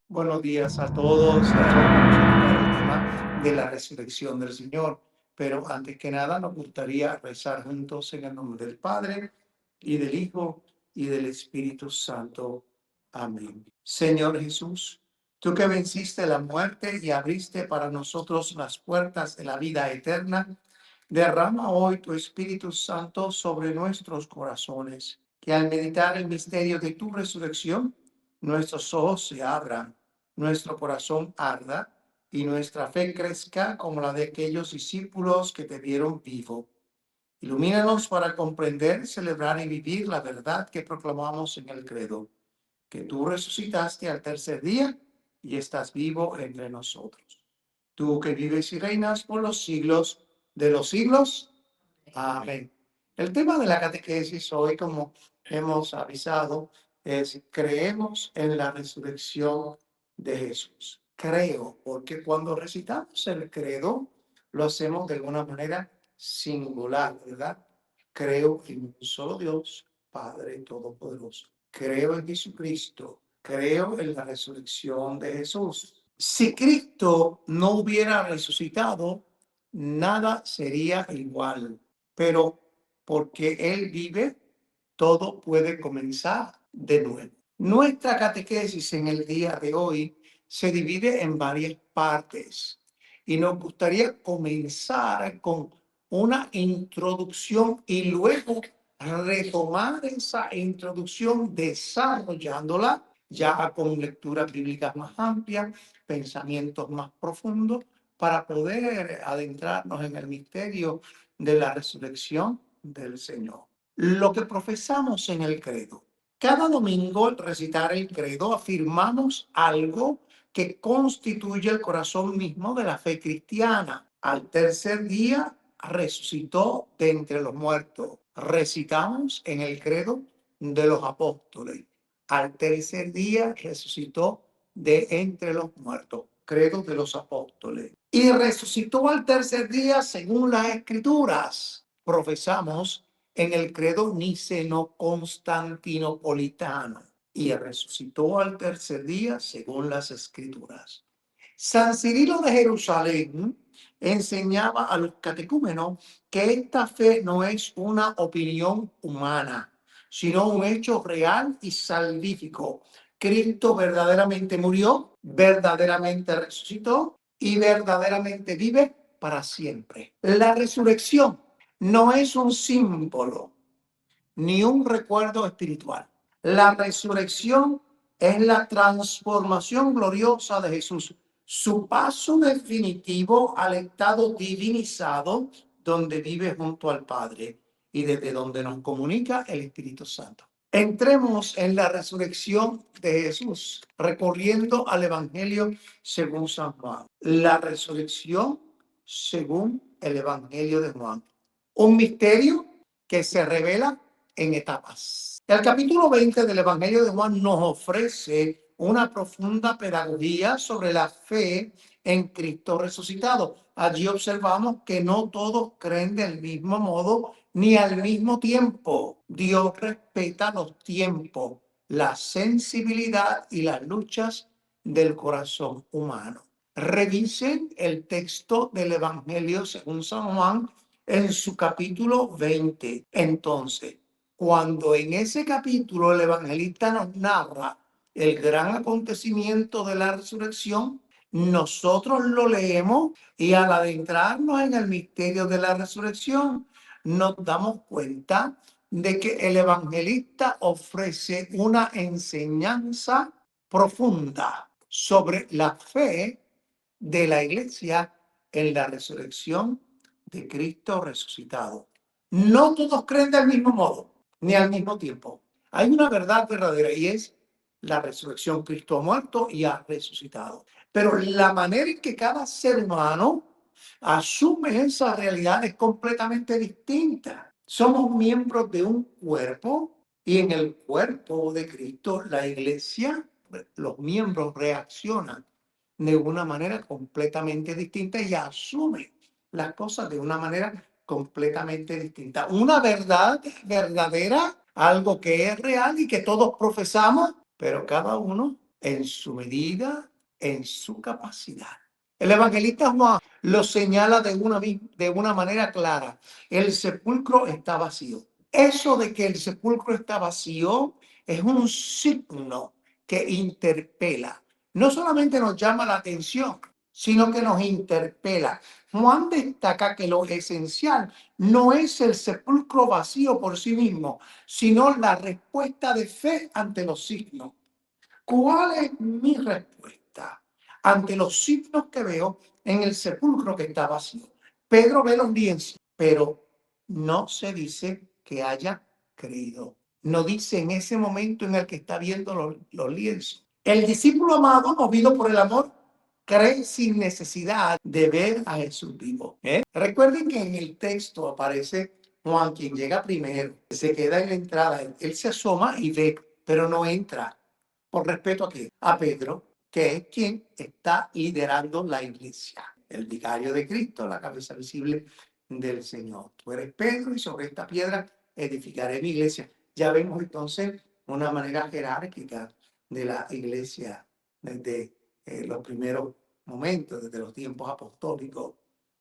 Buenos días a todos y a todos. Vamos a tocar el tema de la resurrección del Señor. Pero antes que nada, nos gustaría rezar juntos en el nombre del Padre y del Hijo y del Espíritu Santo. Amén. Señor Jesús, tú que venciste la muerte y abriste para nosotros las puertas de la vida eterna, derrama hoy tu Espíritu Santo sobre nuestros corazones, que al meditar el misterio de tu resurrección, nuestros ojos se abran, nuestro corazón arda y nuestra fe crezca como la de aquellos discípulos que te vieron vivo. Ilumínanos para comprender, celebrar y vivir la verdad que proclamamos en el credo, que tú resucitaste al tercer día y estás vivo entre nosotros. Tú que vives y reinas por los siglos de los siglos. Amén. El tema de la catequesis hoy, como hemos avisado, es creemos en la resurrección de Jesús. Creo, porque cuando recitamos el credo, lo hacemos de alguna manera singular, ¿verdad? Creo en un solo Dios, Padre Todopoderoso. Creo en Jesucristo. Creo en la resurrección de Jesús. Si Cristo no hubiera resucitado, nada sería igual. Pero porque Él vive, todo puede comenzar de nuevo. Nuestra catequesis en el día de hoy se divide en varias partes y nos gustaría comenzar con una introducción y luego retomar esa introducción desarrollándola ya con lecturas bíblicas más amplias, pensamientos más profundos, para poder adentrarnos en el misterio de la resurrección del Señor. Lo que profesamos en el credo. Cada domingo al recitar el credo afirmamos algo que constituye el corazón mismo de la fe cristiana. Al tercer día resucitó de entre los muertos. Recitamos en el credo de los apóstoles. Al tercer día resucitó de entre los muertos. Credo de los apóstoles. Y resucitó al tercer día según las escrituras. Profesamos en el credo niceno-constantinopolitano. Y resucitó al tercer día según las escrituras. San Cirilo de Jerusalén enseñaba a los catecúmenos que esta fe no es una opinión humana, sino un hecho real y salvífico. Cristo verdaderamente murió, verdaderamente resucitó y verdaderamente vive para siempre. La resurrección no es un símbolo ni un recuerdo espiritual. La resurrección es la transformación gloriosa de Jesús, su paso definitivo al estado divinizado donde vive junto al Padre y desde donde nos comunica el Espíritu Santo. Entremos en la resurrección de Jesús, recorriendo al Evangelio según San Juan. La resurrección según el Evangelio de Juan. Un misterio que se revela en etapas. El capítulo 20 del Evangelio de Juan nos ofrece una profunda pedagogía sobre la fe en Cristo resucitado. Allí observamos que no todos creen del mismo modo ni al mismo tiempo. Dios respeta los tiempos, la sensibilidad y las luchas del corazón humano. Revisen el texto del Evangelio según San Juan en su capítulo 20. Entonces, cuando en ese capítulo el evangelista nos narra el gran acontecimiento de la resurrección, nosotros lo leemos y al adentrarnos en el misterio de la resurrección, nos damos cuenta de que el evangelista ofrece una enseñanza profunda sobre la fe de la iglesia en la resurrección de Cristo resucitado. No todos creen del mismo modo, ni al mismo tiempo. Hay una verdad verdadera y es la resurrección. Cristo ha muerto y ha resucitado. Pero la manera en que cada ser humano asume esa realidad es completamente distinta. Somos miembros de un cuerpo y en el cuerpo de Cristo, la iglesia, los miembros reaccionan de una manera completamente distinta y asumen las cosas de una manera completamente distinta. Una verdad verdadera, algo que es real y que todos profesamos, pero cada uno en su medida, en su capacidad. El evangelista Juan lo señala de una manera clara. El sepulcro está vacío. Eso de que el sepulcro está vacío es un signo que interpela. No solamente nos llama la atención, sino que nos interpela. Juan destaca que lo esencial no es el sepulcro vacío por sí mismo, sino la respuesta de fe ante los signos. ¿Cuál es mi respuesta ante los signos que veo en el sepulcro que está vacío? Pedro ve los lienzos, pero no se dice que haya creído. No dice en ese momento en el que está viendo los lienzos. El discípulo amado, movido por el amor, cree sin necesidad de ver a Jesús vivo. Recuerden que en el texto aparece Juan, quien llega primero, se queda en la entrada, él se asoma y ve, pero no entra. Por respeto a Pedro, que es quien está liderando la iglesia, el vicario de Cristo, la cabeza visible del Señor. Tú eres Pedro y sobre esta piedra edificaré mi iglesia. Ya vemos entonces una manera jerárquica de la iglesia desde los primeros momentos, desde los tiempos apostólicos.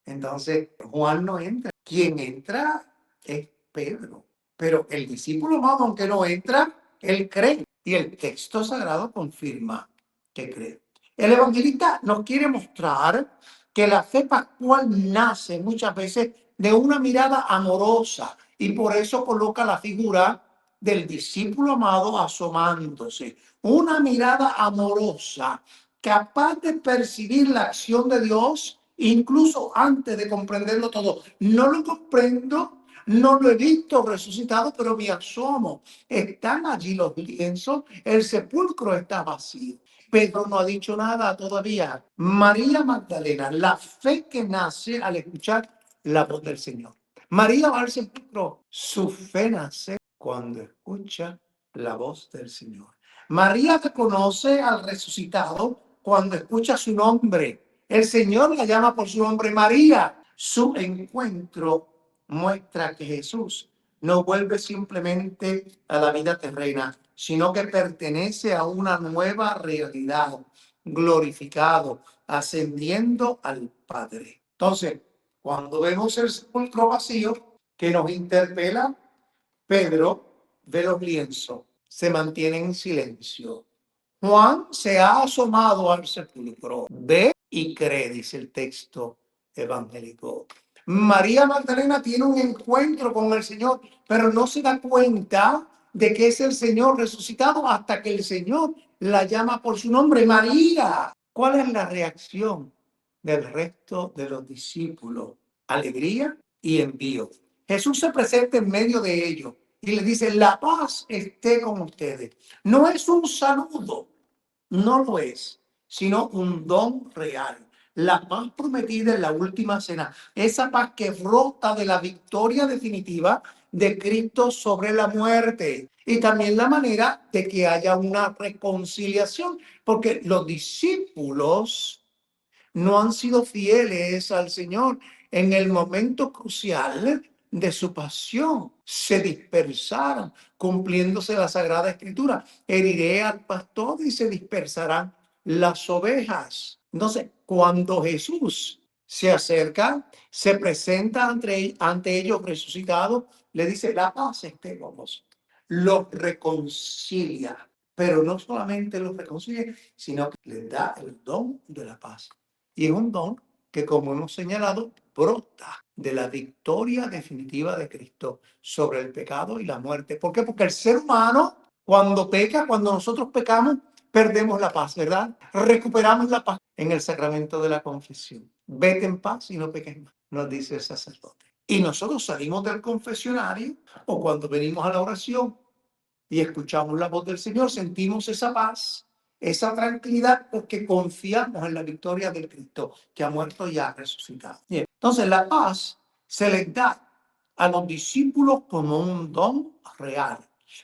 Entonces, Juan no entra. Quien entra es Pedro. Pero el discípulo amado, aunque no entra, él cree. Y el texto sagrado confirma que cree. El evangelista nos quiere mostrar que la fe pascual nace muchas veces de una mirada amorosa y por eso coloca la figura del discípulo amado asomándose. Una mirada amorosa, capaz de percibir la acción de Dios incluso antes de comprenderlo todo. No lo comprendo, no lo he visto resucitado, pero me asomo. Están allí los lienzos, el sepulcro está vacío. Pedro no ha dicho nada todavía. María Magdalena, la fe que nace al escuchar la voz del Señor. María va al sepulcro. Su fe nace cuando escucha la voz del Señor. María reconoce al resucitado cuando escucha su nombre. El Señor la llama por su nombre María. Su encuentro muestra que Jesús no vuelve simplemente a la vida terrena, sino que pertenece a una nueva realidad, glorificado, ascendiendo al Padre. Entonces, cuando vemos el sepulcro vacío que nos interpela, Pedro ve los lienzos, se mantiene en silencio. Juan se ha asomado al sepulcro, ve y cree, dice el texto evangélico. María Magdalena tiene un encuentro con el Señor, pero no se da cuenta de que es el Señor resucitado hasta que el Señor la llama por su nombre, María. ¿Cuál es la reacción del resto de los discípulos? Alegría y envío. Jesús se presenta en medio de ellos y le dice, la paz esté con ustedes. No es un saludo, no lo es, sino un don real. La paz prometida en la última cena, esa paz que brota de la victoria definitiva de Cristo sobre la muerte. Y también la manera de que haya una reconciliación, porque los discípulos no han sido fieles al Señor en el momento crucial de su pasión. Se dispersaron, cumpliéndose la Sagrada Escritura. Heriré al pastor y se dispersarán las ovejas. Entonces, cuando Jesús se acerca, se presenta ante ellos resucitado, le dice, la paz esté con vosotros. Los reconcilia, pero no solamente los reconcilia, sino que les da el don de la paz. Y es un don que, como hemos señalado, brota de la victoria definitiva de Cristo sobre el pecado y la muerte. ¿Por qué? Porque el ser humano, cuando peca, cuando nosotros pecamos, perdemos la paz, ¿verdad? Recuperamos la paz en el sacramento de la confesión. Vete en paz y no peques más, nos dice el sacerdote. Y nosotros salimos del confesionario o cuando venimos a la oración y escuchamos la voz del Señor, sentimos esa paz, esa tranquilidad, porque confiamos en la victoria del Cristo que ha muerto y ha resucitado. Bien. Entonces, la paz se les da a los discípulos como un don real.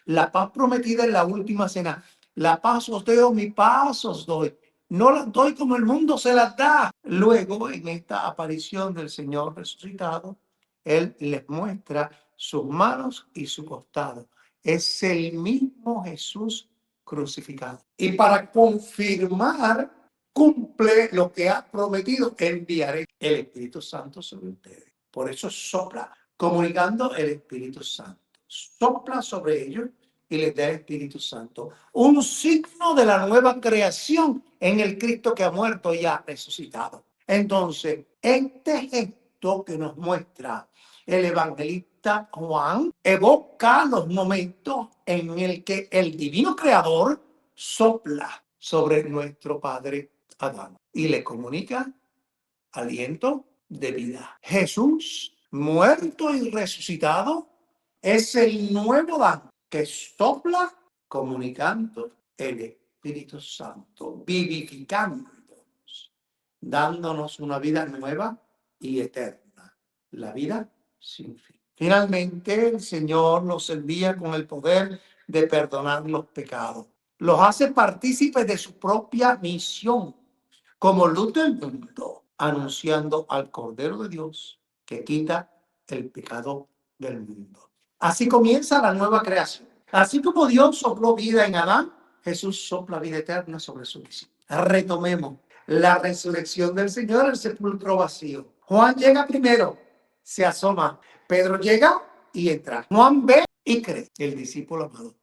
La paz prometida en la última cena. La paz os doy, mi paz os doy. No las doy como el mundo se las da. Luego, en esta aparición del Señor resucitado, Él les muestra sus manos y su costado. Es el mismo Jesús crucificado. Y para confirmar, cumple lo que ha prometido, enviaré el Espíritu Santo sobre ustedes. Por eso sopla, comunicando el Espíritu Santo. Sopla sobre ellos y les da el Espíritu Santo. Un signo de la nueva creación en el Cristo que ha muerto y ha resucitado. Entonces, este gesto que nos muestra el evangelista Juan evoca los momentos en el que el divino creador sopla sobre nuestro padre Adán y le comunica aliento de vida. Jesús, muerto y resucitado, es el nuevo Adán que sopla comunicando el Espíritu Santo, vivificándonos, dándonos una vida nueva y eterna, la vida sin fin. Finalmente, el Señor los envía con el poder de perdonar los pecados. Los hace partícipes de su propia misión como luz del mundo, anunciando al Cordero de Dios que quita el pecado del mundo. Así comienza la nueva creación. Así como Dios sopló vida en Adán, Jesús sopla vida eterna sobre su discípulo. Retomemos la resurrección del Señor, el sepulcro vacío. Juan llega primero, se asoma. Pedro llega y entra. Juan ve y cree. El discípulo amado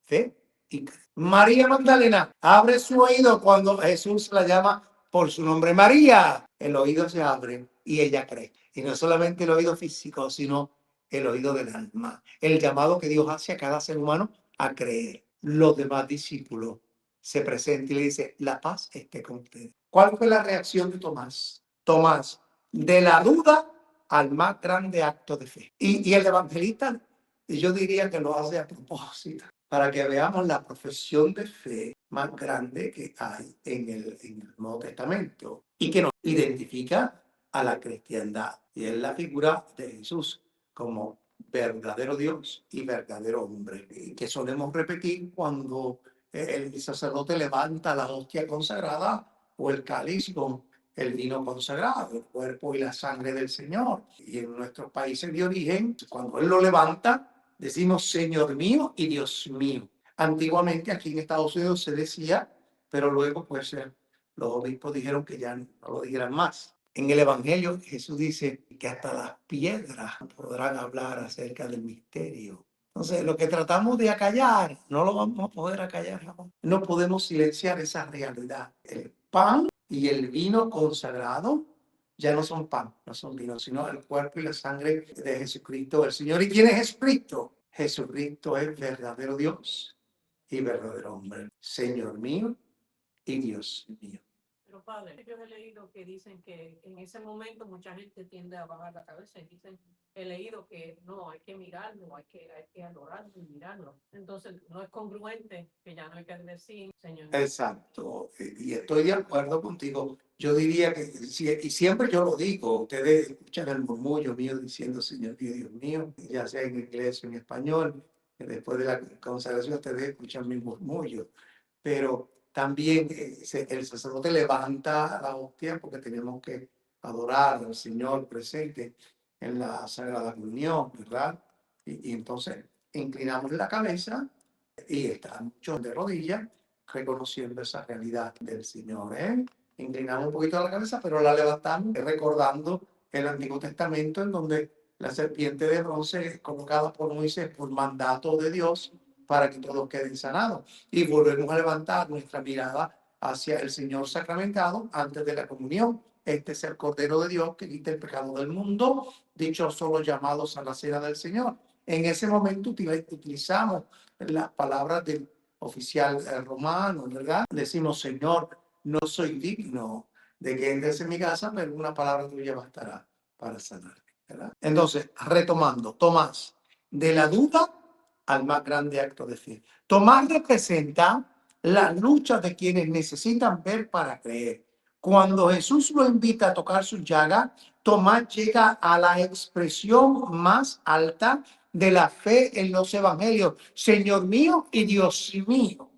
ve y cree. María Magdalena abre su oído cuando Jesús la llama por su nombre. María, el oído se abre y ella cree. Y no solamente el oído físico, sino el oído del alma. El llamado que Dios hace a cada ser humano a creer. Los demás discípulos se presentan y le dicen, la paz esté con ustedes. ¿Cuál fue la reacción de Tomás? Tomás, de la duda al más grande acto de fe. Y el evangelista, yo diría que lo hace a propósito, para que veamos la profesión de fe más grande que hay en el Nuevo Testamento y que nos identifica a la cristiandad. Y es la figura de Jesús como verdadero Dios y verdadero hombre, que solemos repetir cuando el sacerdote levanta la hostia consagrada o el cáliz con el vino consagrado, el cuerpo y la sangre del Señor. Y en nuestros países de origen, cuando Él lo levanta, decimos Señor mío y Dios mío. Antiguamente aquí en Estados Unidos se decía, pero luego pues los obispos dijeron que ya no lo dijeran más. En el Evangelio Jesús dice que hasta las piedras podrán hablar acerca del misterio. Entonces, lo que tratamos de acallar, no lo vamos a poder acallar jamás. No podemos silenciar esa realidad. El pan y el vino consagrado ya no son pan, no son vino, sino el cuerpo y la sangre de Jesucristo, el Señor. ¿Y quién es Jesucristo? Jesucristo es verdadero Dios y verdadero hombre. Señor mío y Dios mío. Pero padre, yo he leído que dicen que en ese momento mucha gente tiende a bajar la cabeza y dicen, he leído que no, hay que mirarlo, hay que adorarlo y mirarlo. Entonces no es congruente que ya no hay que decir, Señor. Exacto, y estoy de acuerdo contigo. Yo diría que, y siempre yo lo digo, ustedes escuchan el murmullo mío diciendo, Señor Dios mío, ya sea en inglés o en español, después de la consagración ustedes escuchan mi murmullo, pero también el sacerdote levanta la hostia porque tenemos que adorar al Señor presente en la Sagrada Comunión, ¿verdad? Y entonces inclinamos la cabeza y están muchos de rodillas reconociendo esa realidad del Señor. Inclinamos un poquito la cabeza, pero la levantamos recordando el Antiguo Testamento en donde la serpiente de bronce es colocada por Moisés por mandato de Dios para que todos queden sanados. Y volvemos a levantar nuestra mirada hacia el Señor sacramentado antes de la comunión. Este es el Cordero de Dios que quita el pecado del mundo, dichosos los llamados a la cena del Señor. En ese momento utilizamos las palabras del oficial romano, ¿verdad? Decimos, Señor, no soy digno de que entres en mi casa, pero una palabra tuya bastará para sanarme, ¿verdad? Entonces, retomando, Tomás, de la duda al más grande acto de fe. Tomás representa la lucha de quienes necesitan ver para creer. Cuando Jesús lo invita a tocar su llaga, Tomás llega a la expresión más alta de la fe en los evangelios, Señor mío y Dios mío.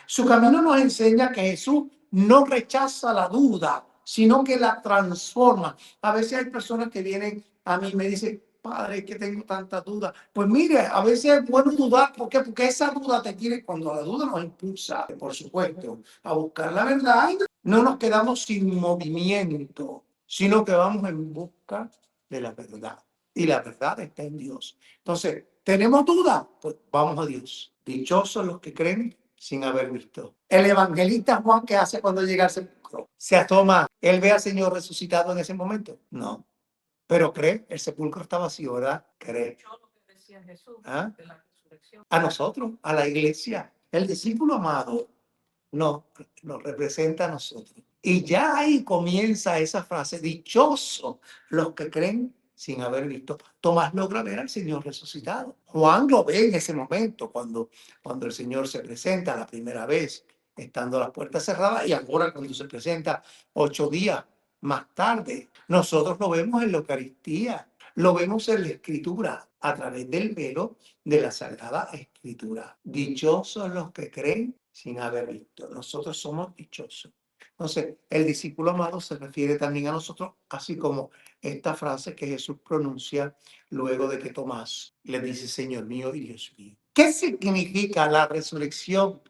Su camino nos enseña que Jesús no rechaza la duda, sino que la transforma. A veces hay personas que vienen a mí y me dicen, padre, que tengo tanta duda. Pues mire, a veces es bueno dudar. ¿Por qué? Porque esa duda te tiene, cuando la duda nos impulsa, por supuesto, a buscar la verdad, no nos quedamos sin movimiento, sino que vamos en busca de la verdad. Y la verdad está en Dios. Entonces, ¿tenemos duda? Pues vamos a Dios. Dichosos los que creen sin haber visto. El evangelista Juan, ¿qué hace cuando llega al sepulcro? Se asoma. ¿Él ve al Señor resucitado en ese momento? No. Pero cree, el sepulcro está vacío, ¿verdad? Cree. Yo lo que decía Jesús ¿Ah? de la resurrección. A nosotros, a la iglesia. El discípulo amado nos representa a nosotros. Y ya ahí comienza esa frase, dichosos los que creen sin haber visto. Tomás logra ver al Señor resucitado. Juan lo ve en ese momento, cuando el Señor se presenta la primera vez, estando las puertas cerradas, y ahora cuando se presenta 8 días más tarde. Nosotros lo vemos en la Eucaristía, lo vemos en la Escritura, a través del velo de la Sagrada Escritura. Dichosos los que creen sin haber visto. Nosotros somos dichosos. Entonces, el discípulo amado se refiere también a nosotros, así como esta frase que Jesús pronuncia luego de que Tomás le dice, Señor mío y Dios mío. ¿Qué significa la resurrección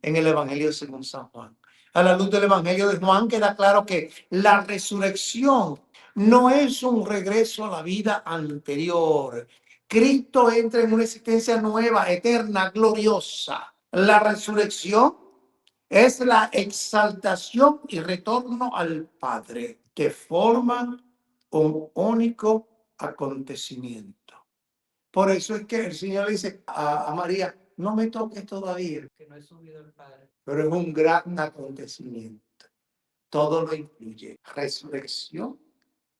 en el Evangelio según San Juan? A la luz del Evangelio de Juan queda claro que la resurrección no es un regreso a la vida anterior. Cristo entra en una existencia nueva, eterna, gloriosa. La resurrección es la exaltación y retorno al Padre, que forman un único acontecimiento. Por eso es que el Señor le dice a María, no me toques todavía, Que no he subido al Padre. pero es un gran acontecimiento. Todo lo incluye. Resurrección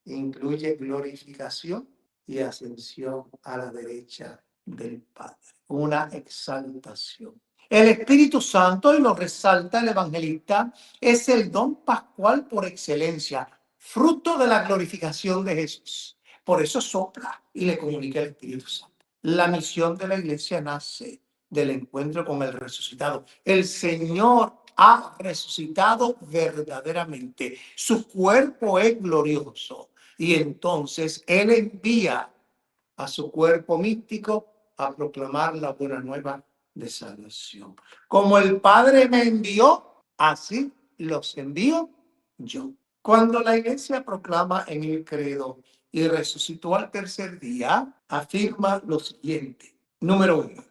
incluye glorificación y ascensión a la derecha del Padre. Una exaltación. El Espíritu Santo, y lo resalta el evangelista, es el don pascual por excelencia, fruto de la glorificación de Jesús. Por eso sopla y le comunica el Espíritu Santo. La misión de la iglesia nace del encuentro con el resucitado. El Señor ha resucitado verdaderamente. Su cuerpo es glorioso. Y entonces Él envía a su cuerpo místico a proclamar la buena nueva de salvación. Como el Padre me envió, así los envío yo. Cuando la iglesia proclama en el credo y resucitó al tercer día, afirma lo siguiente. Número 1,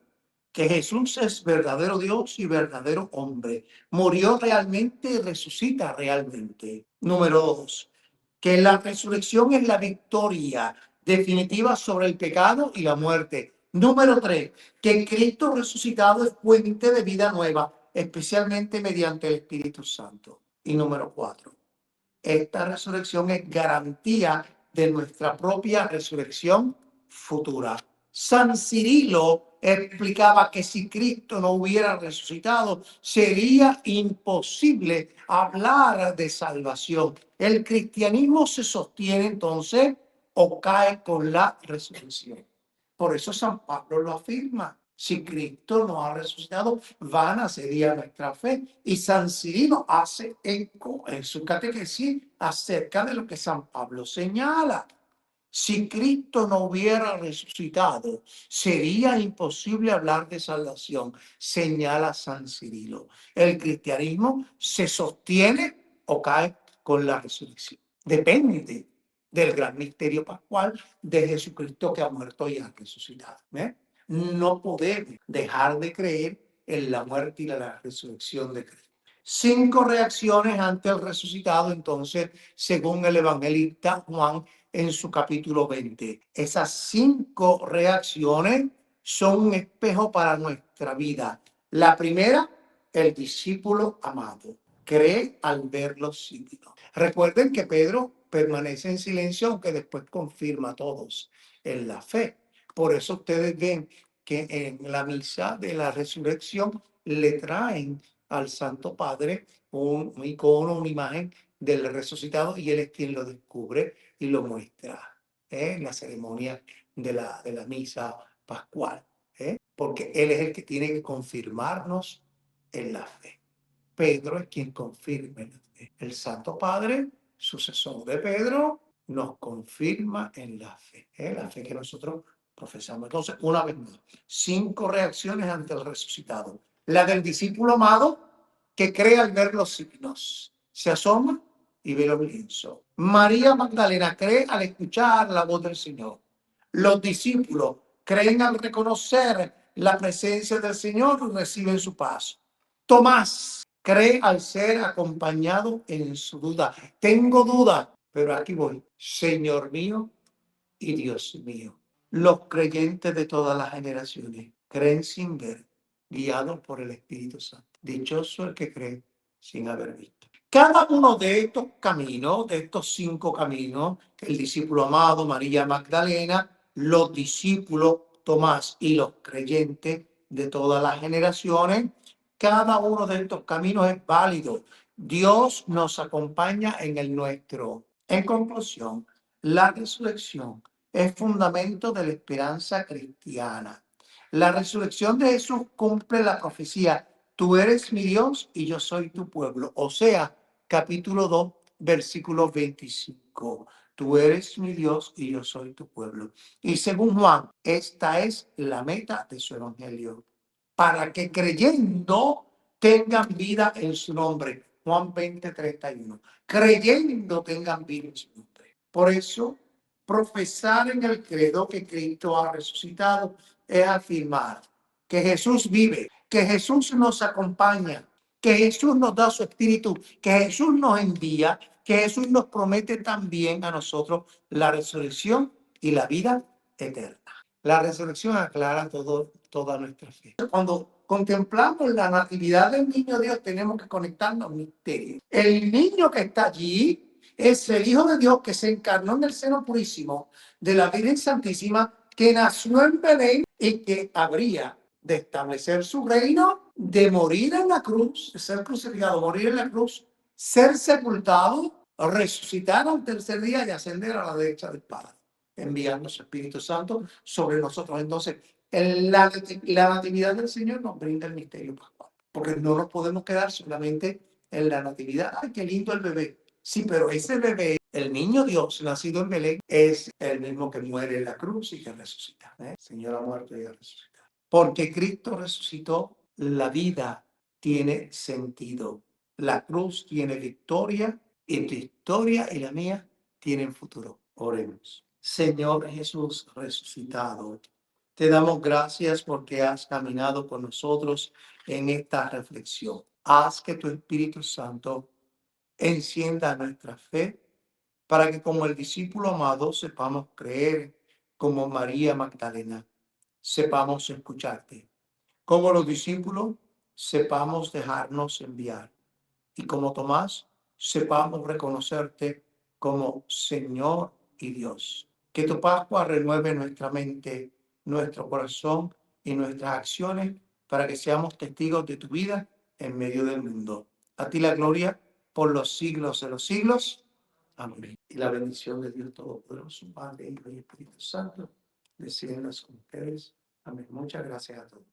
que Jesús es verdadero Dios y verdadero hombre. Murió realmente y resucita realmente. Número 2, que la resurrección es la victoria definitiva sobre el pecado y la muerte. Número 3, que Cristo resucitado es fuente de vida nueva, especialmente mediante el Espíritu Santo. Y número 4, esta resurrección es garantía de nuestra propia resurrección futura. San Cirilo explicaba que si Cristo no hubiera resucitado, sería imposible hablar de salvación. El cristianismo se sostiene entonces o cae con la resurrección. Por eso San Pablo lo afirma. Si Cristo no ha resucitado, vana sería nuestra fe. Y San Cirilo hace eco en su catequesis acerca de lo que San Pablo señala. Si Cristo no hubiera resucitado, sería imposible hablar de salvación, señala San Cirilo. El cristianismo se sostiene o cae con la resurrección. Depende del gran misterio pascual de Jesucristo que ha muerto y ha resucitado. No podemos dejar de creer en la muerte y la resurrección de Cristo. 5 reacciones ante el resucitado, entonces, según el evangelista Juan en su capítulo 20. Esas 5 reacciones son un espejo para nuestra vida. La primera, el discípulo amado cree al ver los signos. Recuerden que Pedro permanece en silencio, aunque después confirma a todos en la fe. Por eso ustedes ven que en la misa de la resurrección le traen al Santo Padre un icono, una imagen del resucitado, y él es quien lo descubre y lo muestra en la ceremonia de la misa pascual, porque él es el que tiene que confirmarnos en la fe. Pedro es quien confirma la fe. El Santo Padre, sucesor de Pedro, nos confirma en la fe que nosotros profesamos. Entonces, una vez más, 5 reacciones ante el resucitado. La del discípulo amado, que cree al ver los signos, se asoma y ve los lienzos. María Magdalena cree al escuchar la voz del Señor. Los discípulos creen al reconocer la presencia del Señor y reciben su paz. Tomás cree al ser acompañado en su duda. Tengo duda, pero aquí voy. Señor mío y Dios mío. Los creyentes de todas las generaciones creen sin ver, guiados por el Espíritu Santo. Dichoso el que cree sin haber visto. Cada uno de estos caminos, de estos 5 caminos, el discípulo amado, María Magdalena, los discípulos, Tomás y los creyentes de todas las generaciones, cada uno de estos caminos es válido. Dios nos acompaña en el nuestro. En conclusión, la resurrección es fundamento de la esperanza cristiana. La resurrección de Jesús cumple la profecía: tú eres mi Dios y yo soy tu pueblo. O sea, capítulo 2, versículo 25. Tú eres mi Dios y yo soy tu pueblo. Y según Juan, esta es la meta de su evangelio, para que creyendo tengan vida en su nombre. Juan 20:31. Creyendo tengan vida en su nombre. Por eso, profesar en el credo que Cristo ha resucitado es afirmar que Jesús vive, que Jesús nos acompaña, que Jesús nos da su espíritu, que Jesús nos envía, que Jesús nos promete también a nosotros la resurrección y la vida eterna. La resurrección aclara toda nuestra fe. Cuando contemplamos la natividad del niño Dios, tenemos que conectarnos al misterio. El niño que está allí es el Hijo de Dios que se encarnó en el seno purísimo de la Virgen Santísima, que nació en Belén y que habría de establecer su reino, de morir en la cruz, de ser crucificado, morir en la cruz, ser sepultado, resucitar al tercer día y ascender a la derecha del Padre, enviando su Espíritu Santo sobre nosotros. Entonces, la natividad del Señor nos brinda el misterio pascual, porque no nos podemos quedar solamente en la natividad. ¡Ay, qué lindo el bebé! Sí, pero ese bebé, el niño Dios nacido en Belén, es el mismo que muere en la cruz y que resucita. El Señor ha muerto y ha resucitado. Porque Cristo resucitó, la vida tiene sentido. La cruz tiene victoria y tu historia y la mía tienen futuro. Oremos. Señor Jesús resucitado, te damos gracias porque has caminado con nosotros en esta reflexión. Haz que tu Espíritu Santo encienda nuestra fe para que como el discípulo amado sepamos creer como María Magdalena, sepamos escucharte. Como los discípulos, sepamos dejarnos enviar. Y como Tomás, sepamos reconocerte como Señor y Dios. Que tu Pascua renueve nuestra mente, nuestro corazón y nuestras acciones para que seamos testigos de tu vida en medio del mundo. A ti la gloria por los siglos de los siglos. Amén. Y la bendición de Dios Todopoderoso, Padre, Hijo y Espíritu Santo, descienda sobre ustedes. Amén. Muchas gracias a todos.